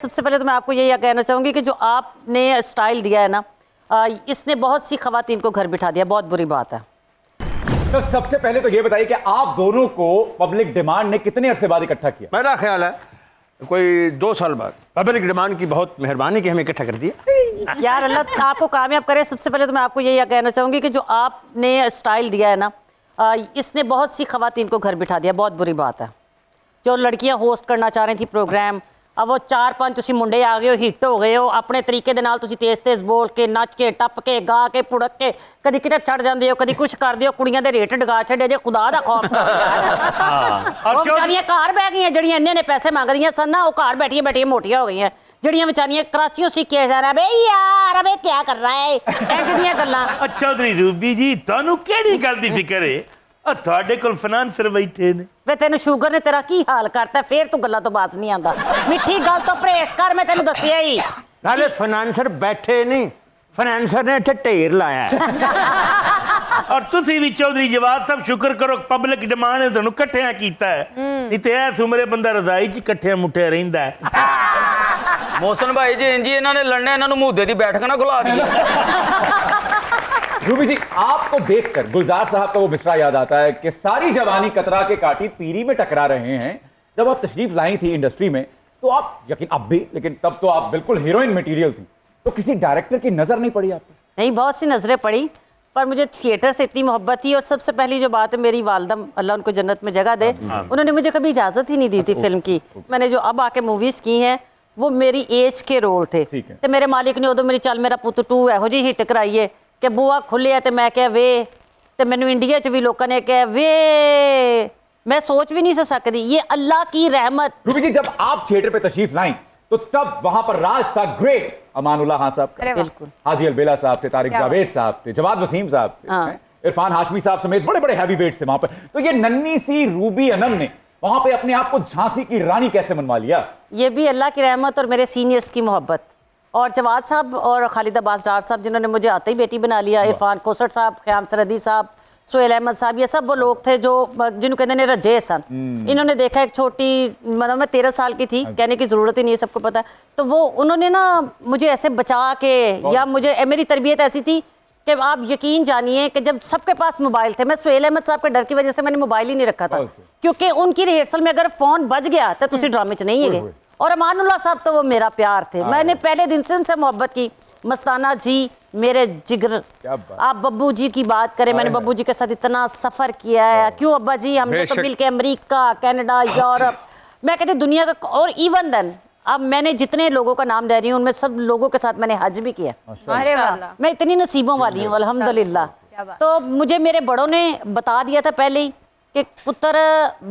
सबसे पहले तो मैं आपको यही कहना चाहूँगी कि जो आपने स्टाइल दिया है ना, इसने बहुत सी खवातीन को घर बिठा दिया। बहुत बुरी बात है। तो सबसे पहले तो ये बताइए कि आप दोनों को पब्लिक डिमांड ने कितने अरसे बाद इकट्ठा किया? मेरा ख्याल है कोई 2 साल बाद। पब्लिक डिमांड की बहुत मेहरबानी कि हमें इकट्ठा कर दिया। यार अल्लाह आपको कामयाब करे। सबसे पहले तो मैं आपको यही कहना चाहूँगी कि जो आपने स्टाइल दिया है ना, इसने बहुत सी खवातीन को घर बिठा दिया। बहुत बुरी बात है। जो लड़कियाँ होस्ट करना चाह रही थी प्रोग्राम, अब वो 4-5 तुसी मुंडे आ गए हो, हिट हो गए हो अपने तरीके दे नाल। तुसी तेज बोल के, नच के, टप के, गा के, पुड़क के, कदी किते चढ़ जाते हो, कदी कुछ कर दियो। कुड़ियां दे रेट डगा छड़े जे। खुदा दा खौफ और बेचारियां घर बह गई जड़ियां इन्ने ने पैसे मंगदियां सन ना, वो घर बैठिए बैठिए मोटियां हो गई हैं। जड़ियां बेचारियां कराचियों सीख के जा रहा बे यार, अबे क्या कर रहा है इंज दियां गल्लां। अच्छा चौधरी रूबी जी, ਤੁਹਾਨੂੰ ਕਿਹੜੀ ਗੱਲ ਦੀ ਫਿਕਰ ਹੈ? ਆ ਤੁਹਾਡੇ ਕੋਲ ਫਾਈਨਾਂਸਰ ਬੈਠੇ ਨੇ। ਵੇ ਤੈਨੂੰ ਸ਼ੂਗਰ ਨੇ ਤੇਰਾ ਕੀ ਹਾਲ ਕਰਤਾ? ਫੇਰ ਤੂੰ ਗੱਲਾਂ ਤੋਂ ਬਾਜ਼ ਨਹੀਂ ਆਂਦਾ। ਮਿੱਠੀ ਗੱਲ ਤੋਂ ਪਰਹੇਜ਼ ਕਰ, ਮੈਂ ਤੈਨੂੰ ਦੱਸਿਆ ਹੀ। नाले फाइनेंसर बैठे नहीं, फाइनेंसर ने इत्थे ढेर लाया है। और ਤੁਸੀਂ ਵੀ ਚੌਧਰੀ ਜਵਾਦ ਸਾਹਿਬ ਸ਼ੁਕਰ ਕਰੋ ਪਬਲਿਕ ਡਿਮਾਂਡ ਨੇ ਤੁਹਾਨੂੰ ਇਕੱਠਿਆਂ ਕੀਤਾ ਹੈ। ਨਹੀਂ ਤੇ ਐਸ ਉਮਰੇ ਬੰਦਾ ਰਜ਼ਾਈ 'ਚ ਇਕੱਠਿਆਂ ਮੁੱਠਿਆ ਰਹਿੰਦਾ ਹੈ। ਮੋਹਸਨ ਭਾਈ ਜੀ ਇੰਜੀ ਇਹਨਾਂ ਨੇ ਲੜਨਾ, ਇਹਨਾਂ ਨੂੰ ਮੁੱਦੇ ਦੀ ਬੈਠਕ ਨਾ ਖੁਲਾ दी। रूबी जी, आपको देखकर गुलजार साहब का वो मिसरा याद आता है कि सारी जवानी कतरा के काटी पीरी में टकरा रहे हैं। जब आप तशरीफ लाई थी इंडस्ट्री में तो आप, यकीन अब भी, लेकिन तब तो आप बिल्कुल हीरोइन मटेरियल थी, तो किसी डायरेक्टर की नजर नहीं पड़ी आपको? नहीं, बहुत सी नज़रें पड़ी, पर मुझे थिएटर से इतनी मोहब्बत थी। और सबसे पहली जो बात है, मेरी वालदा अल्लाह उनको जन्नत में जगह दे, उन्होंने मुझे कभी इजाज़त ही नहीं दी थी फिल्म की। मैंने जो अब आके मूवीज़ की हैं वो मेरी एज के रोल थे। तो मेरे मालिक ने उदो मेरी चल मेरा पुत 2 एहो जी हिट कराई है कि बुआ खुले है। तो मैं क्या वे, तो मैनू इंडिया च भी लोगों ने कहा वे, मैं सोच भी नहीं सकती। ये अल्लाह की रहमत। रूबी जी, जब आप थिएटर पे तशरीफ लाई तो तब वहां पर राज था ग्रेट अमानुल्लाह खान साहब का, बिल्कुल, हाजी अलबेला साहब थे, तारिक जावेद साहब थे, जवाद वसीम साहब थे, इरफान हाशमी साहब समेत बड़े बड़े हैवी वेट्स थे वहां पर। तो ये नन्ही सी रूबी अनम ने वहां पे अपने आप को झांसी की रानी कैसे मनवा लिया? ये भी अल्लाह की रहमत और मेरे सीनियर्स की मोहब्बत। और जवाद साहब और खालिद अब्बास डार साहब जिन्होंने मुझे आते ही बेटी बना लिया, इरफान कोसट साहब, ख्याम सरहदी साहब, सोहेल अहमद साहब, ये सब वो लोग थे जो जिन्होंने कहते हैं रजे सन। इन्होंने देखा एक छोटी, मतलब मैं 13 साल की थी, कहने की ज़रूरत ही नहीं है, सबको पता है। तो वो उन्होंने ना मुझे ऐसे बचा के, या मुझे मेरी तरबियत ऐसी थी कि आप यकीन जानिए कि जब सबके पास मोबाइल थे, मैं सोहेल अहमद साहब के डर की वजह से मैंने मोबाइल ही नहीं रखा था, क्योंकि उनकी रिहर्सल में अगर फ़ोन बज गया तो तुझे ड्रामे च नहीं है। और अमानुल्लाह साहब तो वो मेरा प्यार थे। मैंने पहले दिन से उनसे मोहब्बत की। मस्ताना जी मेरे जिगर। आप बब्बू जी की बात करें, मैंने बब्बू जी के साथ इतना सफ़र किया है। क्यों अब्बा जी, हमने तो मिल के अमरीका, कनाडा, यूरोप, मैं कहती दुनिया का। और इवन देन अब मैंने जितने लोगों का नाम ले रही हूँ उनमें सब लोगों के साथ मैंने हज भी किया। अरे वाह, मैं इतनी नसीबों वाली हूँ अल्हम्दुलिल्लाह। तो मुझे मेरे बड़ों ने बता दिया था पहले ही कि पुत्र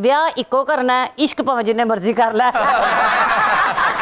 ब्याह इको करना है, इश्क भावें जिन्ने मर्जी कर लै।